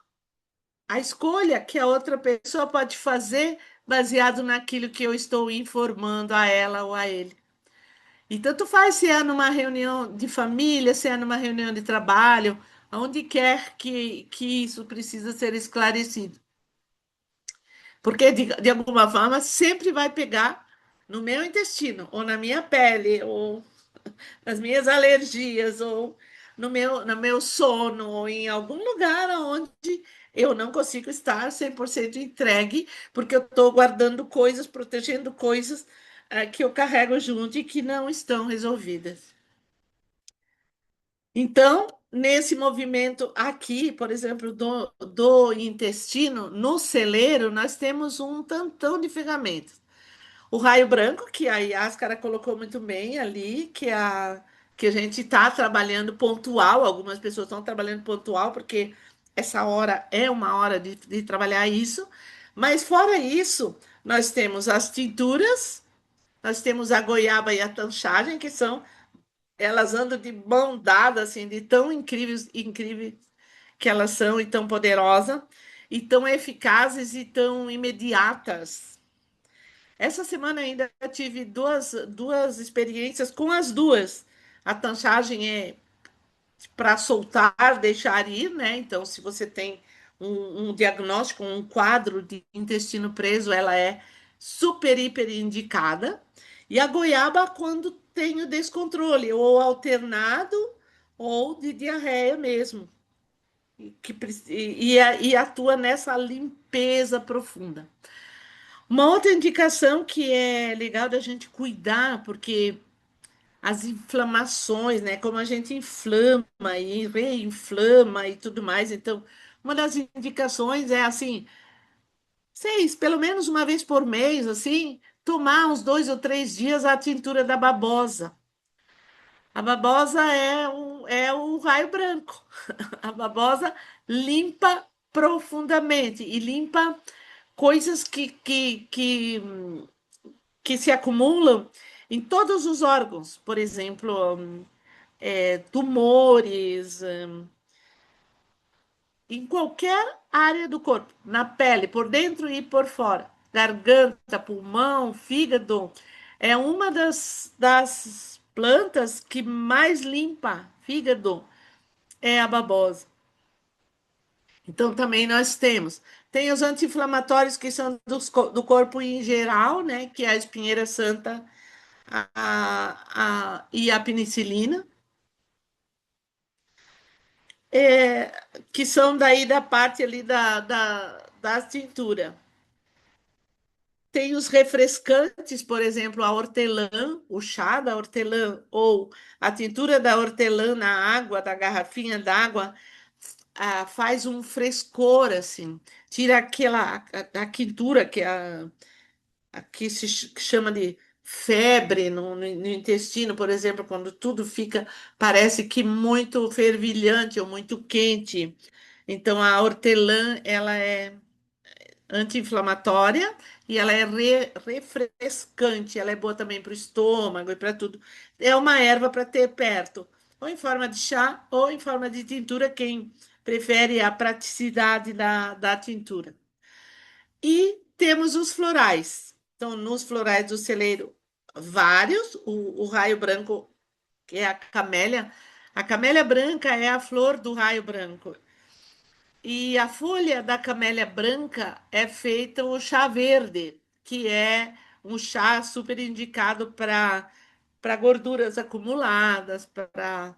a escolha que a outra pessoa pode fazer baseado naquilo que eu estou informando a ela ou a ele. E tanto faz se é numa reunião de família, se é numa reunião de trabalho, onde quer que isso precisa ser esclarecido. Porque, de alguma forma, sempre vai pegar no meu intestino, ou na minha pele, ou nas minhas alergias, ou no meu sono, ou em algum lugar onde eu não consigo estar 100% entregue, porque eu estou guardando coisas, protegendo coisas que eu carrego junto e que não estão resolvidas. Então, nesse movimento aqui, por exemplo, do intestino, no celeiro, nós temos um tantão de ferramentas. O raio branco, que a Yáscara colocou muito bem ali, que a gente está trabalhando pontual, algumas pessoas estão trabalhando pontual, porque essa hora é uma hora de trabalhar isso. Mas fora isso, nós temos as tinturas, nós temos a goiaba e a tanchagem, que são, elas andam de mão dada, assim, de tão incríveis, incríveis que elas são, e tão poderosas, e tão eficazes e tão imediatas. Essa semana ainda eu tive duas experiências com as duas. A tanchagem é para soltar, deixar ir, né? Então, se você tem um diagnóstico, um quadro de intestino preso, ela é super, hiper indicada. E a goiaba, quando tem o descontrole, ou alternado, ou de diarreia mesmo, e atua nessa limpeza profunda. Uma outra indicação que é legal da gente cuidar, porque as inflamações, né? Como a gente inflama e reinflama e tudo mais. Então, uma das indicações é assim, pelo menos uma vez por mês, assim, tomar uns 2 ou 3 dias a tintura da babosa. A babosa é o raio branco. A babosa limpa profundamente e limpa coisas que se acumulam em todos os órgãos, por exemplo, tumores, em qualquer área do corpo, na pele, por dentro e por fora, garganta, pulmão, fígado. É uma das plantas que mais limpa fígado, é a babosa. Então, também nós temos. Tem os anti-inflamatórios que são do corpo em geral, né? Que é a espinheira santa e a penicilina, que são daí da parte ali da tintura. Tem os refrescantes, por exemplo, a hortelã, o chá da hortelã ou a tintura da hortelã na água, da garrafinha d'água, faz um frescor, assim, tira a quintura, aqui se chama de febre no intestino, por exemplo, quando tudo fica, parece que muito fervilhante ou muito quente. Então, a hortelã, ela é anti-inflamatória e ela é refrescante, ela é boa também para o estômago e para tudo. É uma erva para ter perto, ou em forma de chá, ou em forma de tintura, quem prefere a praticidade da tintura. E temos os florais. Então, nos florais do celeiro, vários. O raio branco, que é a camélia. A camélia branca é a flor do raio branco. E a folha da camélia branca é feita o chá verde, que é um chá super indicado para gorduras acumuladas, para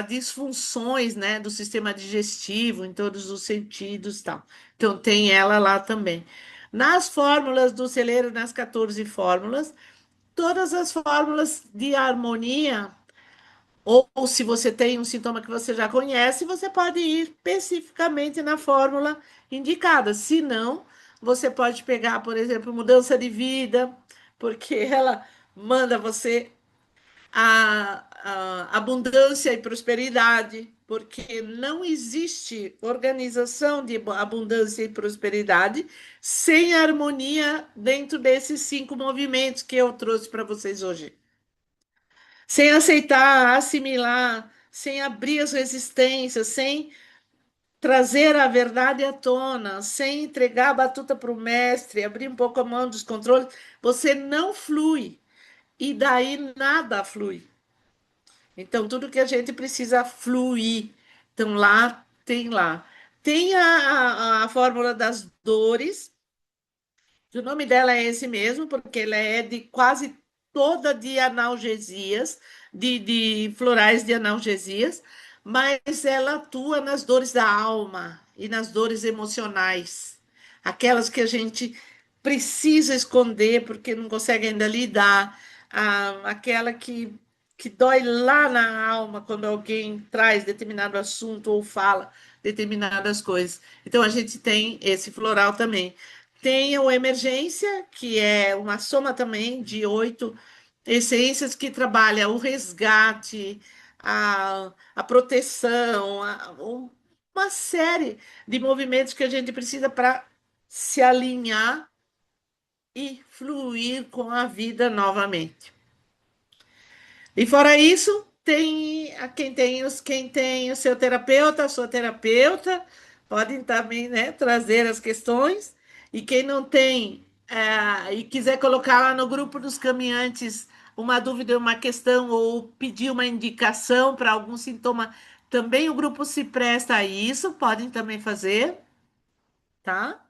disfunções, né, do sistema digestivo em todos os sentidos, tal. Então tem ela lá também. Nas fórmulas do celeiro, nas 14 fórmulas, todas as fórmulas de harmonia, ou se você tem um sintoma que você já conhece, você pode ir especificamente na fórmula indicada. Se não, você pode pegar, por exemplo, mudança de vida, porque ela manda você a abundância e prosperidade, porque não existe organização de abundância e prosperidade sem harmonia dentro desses 5 movimentos que eu trouxe para vocês hoje. Sem aceitar, assimilar, sem abrir as resistências, sem trazer a verdade à tona, sem entregar a batuta para o mestre, abrir um pouco a mão dos controles, você não flui. E daí nada flui. Então, tudo que a gente precisa fluir. Então, lá tem lá. Tem a fórmula das dores. O nome dela é esse mesmo, porque ela é de quase toda de analgesias, de florais de analgesias, mas ela atua nas dores da alma e nas dores emocionais, aquelas que a gente precisa esconder porque não consegue ainda lidar, aquela que dói lá na alma quando alguém traz determinado assunto ou fala determinadas coisas. Então a gente tem esse floral também. Tem o Emergência, que é uma soma também de 8 essências que trabalha o resgate, a proteção, uma série de movimentos que a gente precisa para se alinhar e fluir com a vida novamente. E fora isso, tem quem tem o seu terapeuta, a sua terapeuta, podem também, né, trazer as questões. E quem não tem, e quiser colocar lá no grupo dos caminhantes uma dúvida, uma questão, ou pedir uma indicação para algum sintoma, também o grupo se presta a isso, podem também fazer, tá?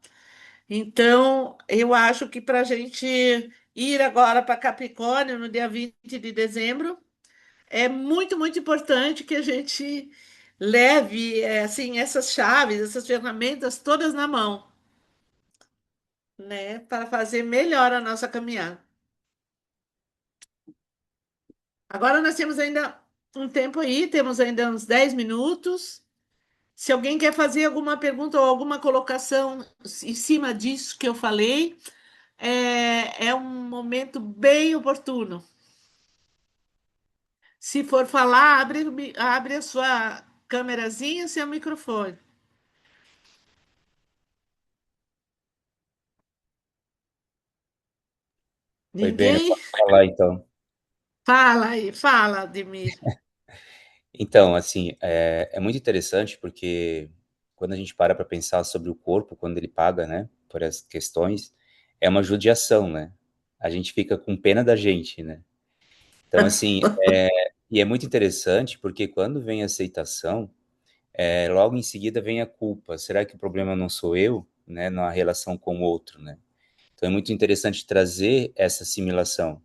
Então, eu acho que para a gente ir agora para Capricórnio, no dia 20 de dezembro, é muito, muito importante que a gente leve assim essas chaves, essas ferramentas todas na mão, né, para fazer melhor a nossa caminhada. Agora nós temos ainda um tempo aí, temos ainda uns 10 minutos. Se alguém quer fazer alguma pergunta ou alguma colocação em cima disso que eu falei, é um momento bem oportuno. Se for falar, abre a sua câmerazinha, seu microfone. Foi bem, eu Ninguém posso falar então. fala aí, fala, Ademir. Então, assim, é muito interessante porque quando a gente para pensar sobre o corpo, quando ele paga, né, por essas questões, é uma judiação, né? A gente fica com pena da gente, né? Então, assim, e é muito interessante porque quando vem a aceitação, logo em seguida vem a culpa. Será que o problema não sou eu, né, na relação com o outro, né? Então é muito interessante trazer essa assimilação,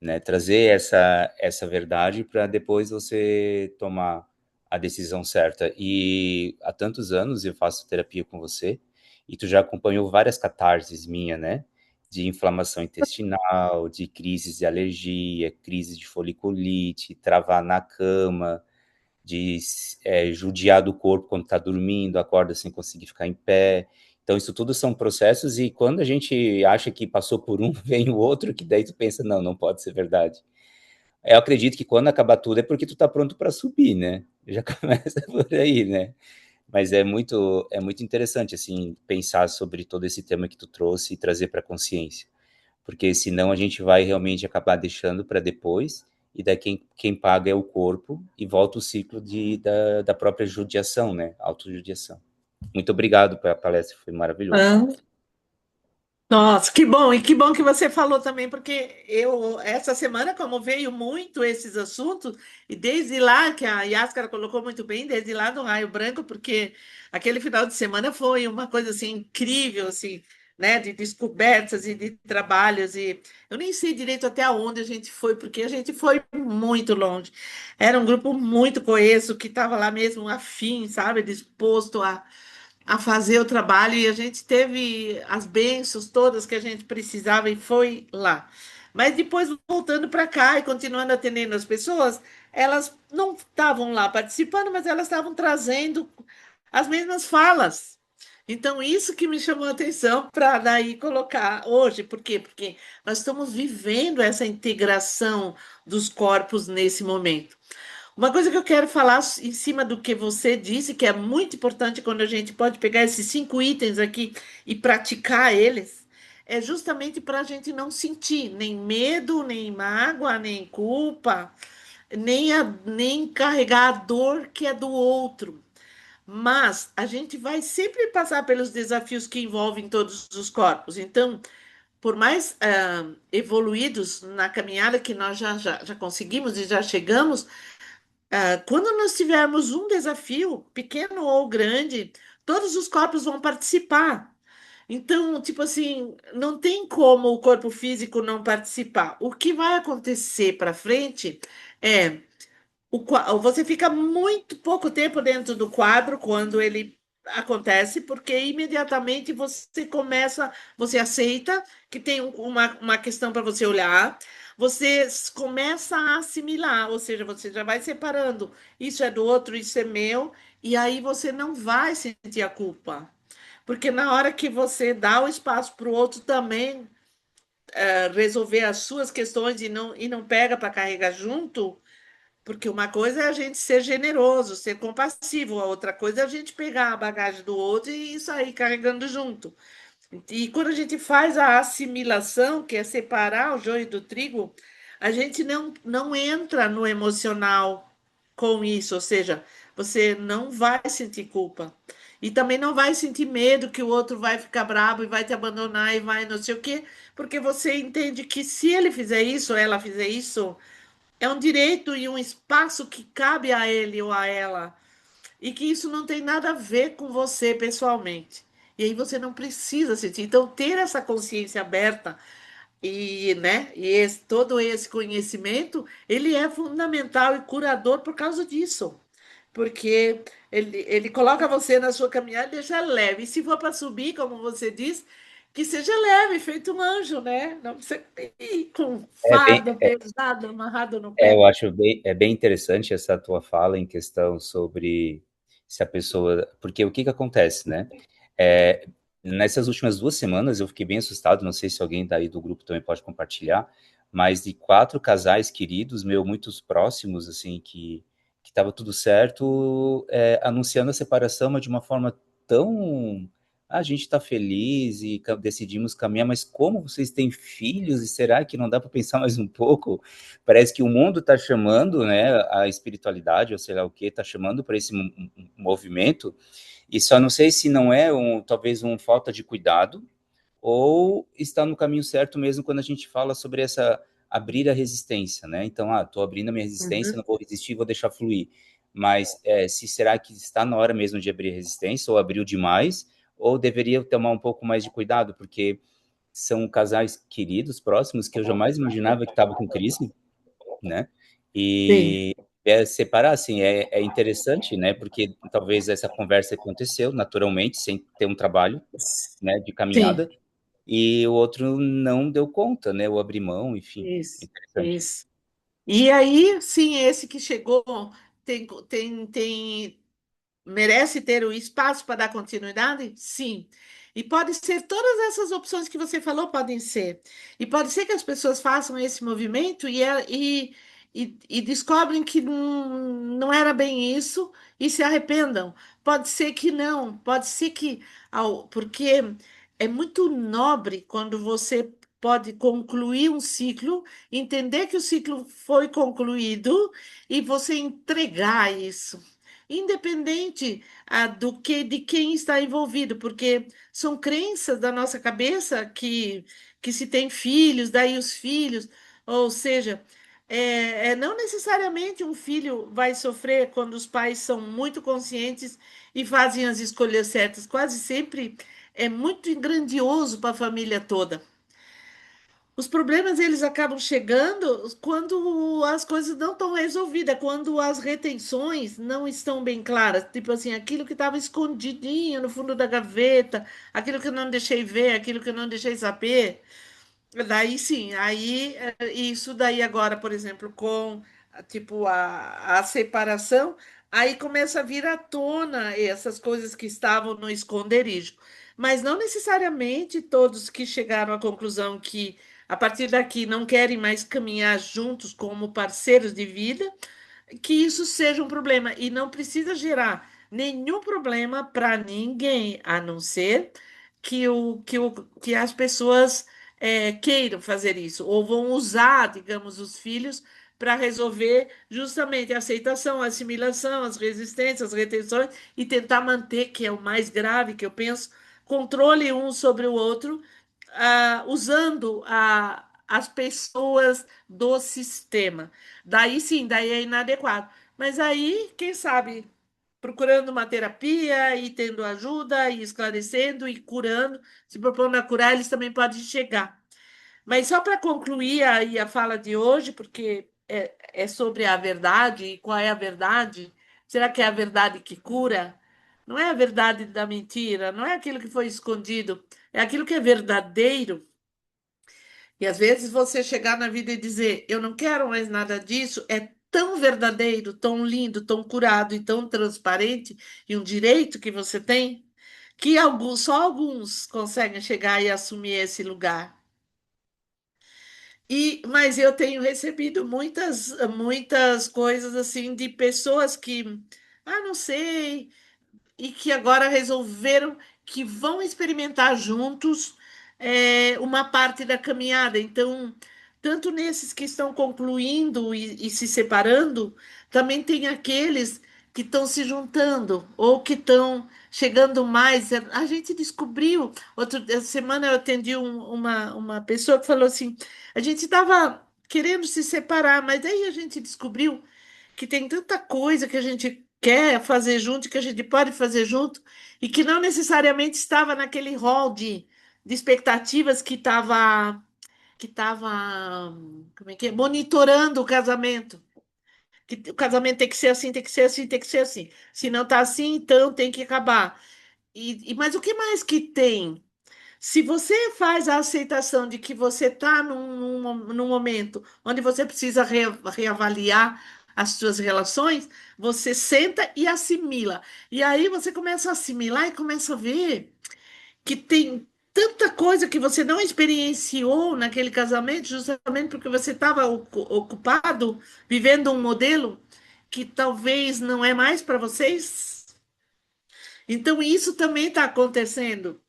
né? Trazer essa verdade para depois você tomar a decisão certa. E há tantos anos eu faço terapia com você e tu já acompanhou várias catarses minha, né? De inflamação intestinal, de crises de alergia, crise de foliculite, travar na cama, de judiar do corpo quando está dormindo, acorda sem conseguir ficar em pé. Então, isso tudo são processos, e quando a gente acha que passou por um, vem o outro, que daí tu pensa, não, não pode ser verdade. Eu acredito que quando acabar tudo é porque tu tá pronto para subir, né? Já começa por aí, né? Mas é muito interessante, assim, pensar sobre todo esse tema que tu trouxe e trazer para consciência. Porque senão a gente vai realmente acabar deixando para depois, e daí quem paga é o corpo, e volta o ciclo da própria judiação, né? Autojudiação. Muito obrigado pela palestra, foi maravilhoso. Ah, nossa, que bom, e que bom que você falou também, porque eu, essa semana, como veio muito esses assuntos, e desde lá, que a Yáscara colocou muito bem, desde lá do Raio Branco, porque aquele final de semana foi uma coisa assim incrível, assim, né, de descobertas e de trabalhos, e eu nem sei direito até onde a gente foi, porque a gente foi muito longe. Era um grupo muito coeso, que estava lá mesmo afim, sabe, disposto a fazer o trabalho e a gente teve as bênçãos todas que a gente precisava e foi lá. Mas depois, voltando para cá e continuando atendendo as pessoas, elas não estavam lá participando, mas elas estavam trazendo as mesmas falas. Então, isso que me chamou a atenção para daí colocar hoje. Por quê? Porque nós estamos vivendo essa integração dos corpos nesse momento. Uma coisa que eu quero falar em cima do que você disse, que é muito importante quando a gente pode pegar esses 5 itens aqui e praticar eles, é justamente para a gente não sentir nem medo, nem mágoa, nem culpa, nem carregar a dor que é do outro. Mas a gente vai sempre passar pelos desafios que envolvem todos os corpos. Então, por mais evoluídos na caminhada que nós já conseguimos e já chegamos, quando nós tivermos um desafio, pequeno ou grande, todos os corpos vão participar. Então, tipo assim, não tem como o corpo físico não participar. O que vai acontecer para frente é você fica muito pouco tempo dentro do quadro quando ele acontece, porque imediatamente você aceita que tem uma questão para você olhar, começa a assimilar, ou seja, você já vai separando, isso é do outro, isso é meu, e aí você não vai sentir a culpa. Porque na hora que você dá o espaço para o outro também resolver as suas questões e não pega para carregar junto, porque uma coisa é a gente ser generoso, ser compassivo, a outra coisa é a gente pegar a bagagem do outro e sair carregando junto. E quando a gente faz a assimilação, que é separar o joio do trigo, a gente não entra no emocional com isso, ou seja, você não vai sentir culpa. E também não vai sentir medo que o outro vai ficar bravo e vai te abandonar e vai não sei o quê, porque você entende que se ele fizer isso, ou ela fizer isso, é um direito e um espaço que cabe a ele ou a ela, e que isso não tem nada a ver com você pessoalmente. E aí você não precisa sentir. Então, ter essa consciência aberta todo esse conhecimento, ele é fundamental e curador por causa disso. Porque ele coloca você na sua caminhada e deixa leve. E se for para subir, como você diz, que seja leve, feito um anjo, né? Não precisa ir com É bem, farda pesada, amarrado no eu pé. acho bem interessante essa tua fala em questão sobre se a pessoa, porque o que que acontece, né? É, nessas últimas 2 semanas eu fiquei bem assustado, não sei se alguém daí do grupo também pode compartilhar, mas de 4 casais queridos, muitos próximos, assim, que estava tudo certo, anunciando a separação, mas de uma forma tão... "Ah, a gente está feliz e decidimos caminhar, mas como vocês têm filhos, e será que não dá para pensar mais um pouco? Parece que o mundo está chamando, né, a espiritualidade, ou sei lá o que, está chamando para esse movimento, e só não sei se não é talvez falta de cuidado, ou está no caminho certo mesmo quando a gente fala sobre essa abrir a resistência, né? Então, estou abrindo a minha resistência, Uhum. não vou resistir, vou deixar fluir. Mas se será que está na hora mesmo de abrir a resistência, ou abriu demais, ou deveria tomar um pouco mais de cuidado, porque são casais queridos, próximos, que eu jamais imaginava que estavam com crise, né? Sim, E separar, assim, é interessante, né? Porque talvez essa conversa aconteceu naturalmente, sem ter um trabalho, né, de sim, caminhada, e o outro não deu conta, né? Ou abrir mão, enfim, isso, interessante. isso. E aí, sim, esse que chegou tem merece ter o espaço para dar continuidade? Sim. E pode ser todas essas opções que você falou, podem ser. E pode ser que as pessoas façam esse movimento e descobrem que não era bem isso e se arrependam. Pode ser que não, pode ser que. Porque é muito nobre quando você pode concluir um ciclo, entender que o ciclo foi concluído e você entregar isso independente de quem está envolvido, porque são crenças da nossa cabeça que se tem filhos, daí os filhos, ou seja, não necessariamente um filho vai sofrer quando os pais são muito conscientes e fazem as escolhas certas. Quase sempre é muito grandioso para a família toda. Os problemas eles acabam chegando quando as coisas não estão resolvidas, quando as retenções não estão bem claras. Tipo assim, aquilo que estava escondidinho no fundo da gaveta, aquilo que eu não deixei ver, aquilo que eu não deixei saber. Daí sim, aí isso daí agora, por exemplo, com tipo a separação, aí começa a vir à tona essas coisas que estavam no esconderijo. Mas não necessariamente todos que chegaram à conclusão que a partir daqui não querem mais caminhar juntos como parceiros de vida, que isso seja um problema e não precisa gerar nenhum problema para ninguém, a não ser que as pessoas queiram fazer isso, ou vão usar, digamos, os filhos para resolver justamente a aceitação, a assimilação, as resistências, as retenções e tentar manter, que é o mais grave que eu penso, controle um sobre o outro, usando as pessoas do sistema. Daí sim, daí é inadequado. Mas aí, quem sabe, procurando uma terapia e tendo ajuda e esclarecendo e curando, se propondo a curar, eles também podem chegar. Mas só para concluir aí a fala de hoje, porque é sobre a verdade e qual é a verdade? Será que é a verdade que cura? Não é a verdade da mentira, não é aquilo que foi escondido, é aquilo que é verdadeiro. E às vezes você chegar na vida e dizer, eu não quero mais nada disso, é tão verdadeiro, tão lindo, tão curado e tão transparente, e um direito que você tem, que só alguns conseguem chegar e assumir esse lugar. Mas eu tenho recebido muitas coisas assim de pessoas que, não sei, e que agora resolveram que vão experimentar juntos uma parte da caminhada. Então, tanto nesses que estão concluindo e se separando, também tem aqueles que estão se juntando ou que estão chegando mais. A gente descobriu, essa semana eu atendi uma pessoa que falou assim: a gente estava querendo se separar, mas daí a gente descobriu que tem tanta coisa que a gente quer fazer junto, que a gente pode fazer junto, e que não necessariamente estava naquele rol de expectativas que estava, como é que é? Monitorando o casamento. Que o casamento tem que ser assim, tem que ser assim, tem que ser assim. Se não está assim, então tem que acabar. Mas o que mais que tem? Se você faz a aceitação de que você está num momento onde você precisa reavaliar as suas relações, você senta e assimila. E aí você começa a assimilar e começa a ver que tem tanta coisa que você não experienciou naquele casamento, justamente porque você estava ocupado, vivendo um modelo que talvez não é mais para vocês. Então, isso também está acontecendo.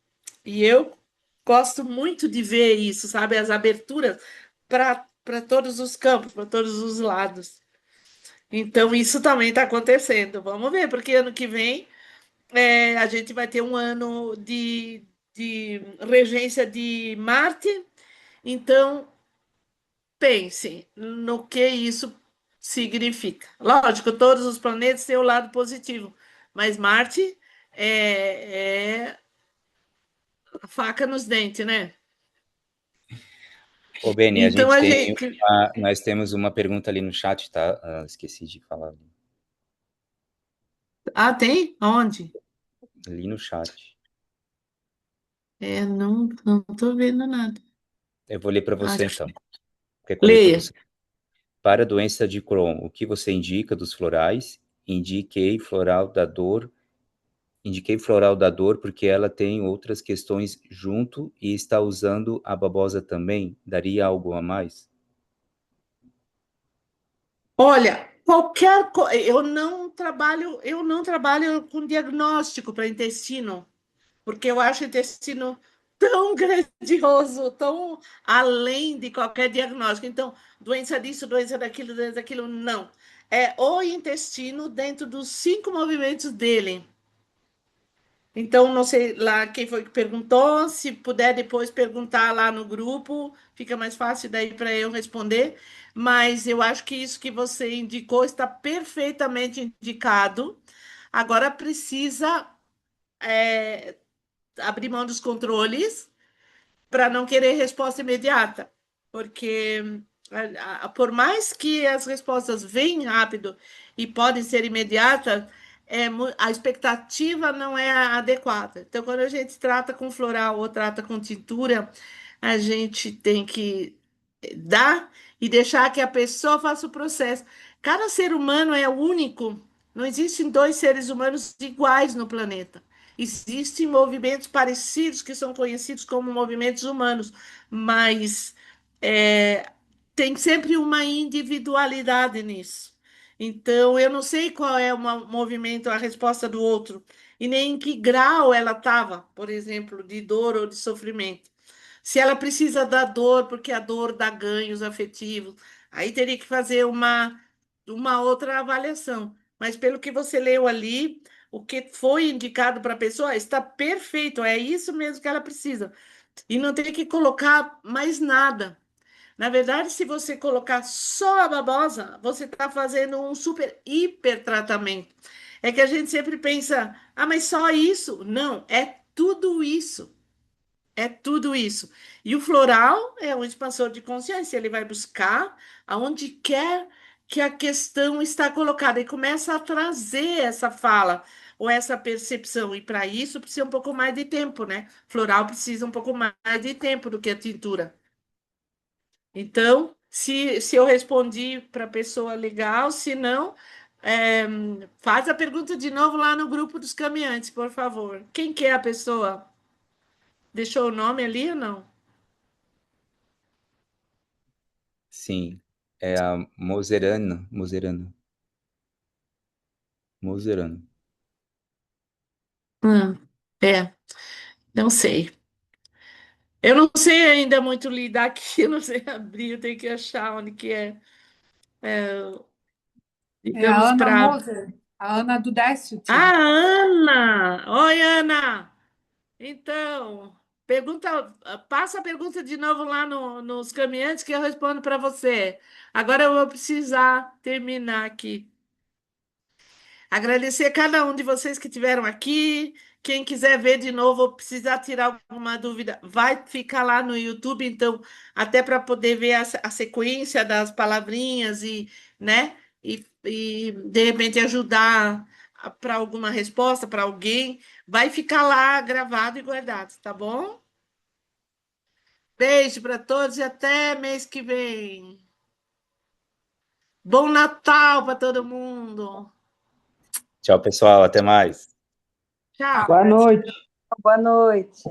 E eu gosto muito de ver isso, sabe? As aberturas para todos os campos, para todos os lados. Então, isso também está acontecendo. Vamos ver, porque ano que vem a gente vai ter um ano de regência de Marte. Então, pense no que isso significa. Lógico, todos os planetas têm o lado positivo, mas Marte é a faca nos dentes, né? Ô, Beni, a Então gente a tem gente. nós temos uma pergunta ali no chat, tá? Esqueci de falar Ah, tem? Onde? ali no chat. Não estou vendo nada. Eu vou ler para Ah, você então. Quer que eu leia para leia. você? Para a doença de Crohn, o que você indica dos florais? Indiquei floral da dor porque ela tem outras questões junto e está usando a babosa também. Daria algo a mais? Olha, eu não trabalho com diagnóstico para intestino, porque eu acho o intestino tão grandioso, tão além de qualquer diagnóstico. Então, doença disso, doença daquilo, não. É o intestino dentro dos 5 movimentos dele. Então, não sei lá quem foi que perguntou, se puder depois perguntar lá no grupo, fica mais fácil daí para eu responder. Mas eu acho que isso que você indicou está perfeitamente indicado. Agora precisa abrir mão dos controles para não querer resposta imediata, porque por mais que as respostas venham rápido e podem ser imediatas, a expectativa não é adequada. Então, quando a gente trata com floral ou trata com tintura, a gente tem que dar e deixar que a pessoa faça o processo. Cada ser humano é único. Não existem dois seres humanos iguais no planeta. Existem movimentos parecidos que são conhecidos como movimentos humanos, mas é, tem sempre uma individualidade nisso. Então, eu não sei qual é o movimento, a resposta do outro, e nem em que grau ela estava, por exemplo, de dor ou de sofrimento. Se ela precisa da dor, porque a dor dá ganhos afetivos, Aí teria que fazer uma outra avaliação. Mas pelo que você leu ali, o que foi indicado para a pessoa está perfeito, é isso mesmo que ela precisa. E não tem que colocar mais nada. Na verdade, se você colocar só a babosa, você está fazendo um super hiper tratamento. É que a gente sempre pensa, ah, mas só isso? Não, é tudo isso. É tudo isso. E o floral é um expansor de consciência. Ele vai buscar aonde quer que a questão está colocada e começa a trazer essa fala ou essa percepção. E para isso precisa um pouco mais de tempo, né? Floral precisa um pouco mais de tempo do que a tintura. Então, se eu respondi para a pessoa legal, se não, é, faz a pergunta de novo lá no grupo dos caminhantes, por favor. Quem que é a pessoa? Deixou o nome ali ou não? Sim, é a Mozerano. É, não sei. Eu não sei ainda muito lidar aqui, eu não sei abrir, eu tenho que achar onde que é, É a digamos, Ana para. Moser, a Ana do Décio, tia. Ah, Ana! Oi, Ana! Então, passa a pergunta de novo lá nos caminhantes que eu respondo para você. Agora eu vou precisar terminar aqui. Agradecer a cada um de vocês que estiveram aqui. Quem quiser ver de novo ou precisar tirar alguma dúvida, vai ficar lá no YouTube, então, até para poder ver a sequência das palavrinhas e, né, e de repente ajudar para alguma resposta para alguém, vai ficar lá gravado e guardado, tá bom? Beijo para todos e até mês que vem. Bom Natal para todo mundo. Tchau, pessoal, até mais. Tchau. Boa noite. Boa noite.